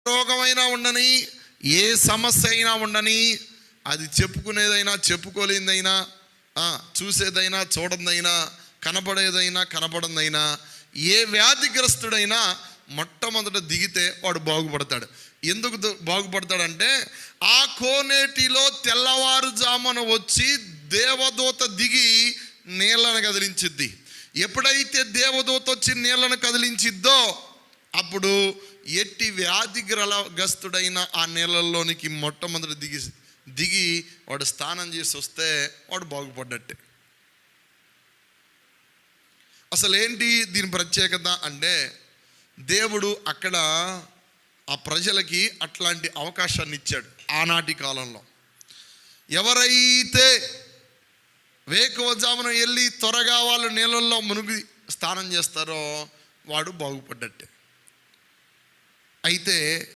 రోగమైనా ఉండని, ఏ సమస్య అయినా ఉండని, అది చెప్పుకునేదైనా చెప్పుకోలేదైనా, చూసేదైనా చూడందైనా, కనపడేదైనా కనపడందైనా, ఏ వ్యాధిగ్రస్తుడైనా మొట్టమొదట దిగితే వాడు బాగుపడతాడు. ఎందుకు బాగుపడతాడంటే, ఆ కోనేటిలో తెల్లవారుజామున వచ్చి దేవదూత దిగి నీళ్ళను కదిలించిద్ది. ఎప్పుడైతే దేవదూత వచ్చి నీళ్ళను కదిలించిద్దో అప్పుడు ఎట్టి వ్యాధిగ్రస్తుడైన ఆ నీళ్ళల్లోనికి మొట్టమొదటి దిగి వాడు స్నానం చేసి వస్తే వాడు బాగుపడ్డట్టే. అసలు ఏంటి దీని ప్రత్యేకత అంటే, దేవుడు అక్కడ ఆ ప్రజలకి అట్లాంటి అవకాశాన్ని ఇచ్చాడు. ఆనాటి కాలంలో ఎవరైతే వేకువజామున వెళ్ళి త్వరగా వాళ్ళు నీళ్ళల్లో మునిగి స్నానం చేస్తారో వాడు బాగుపడ్డట్టే. అయితే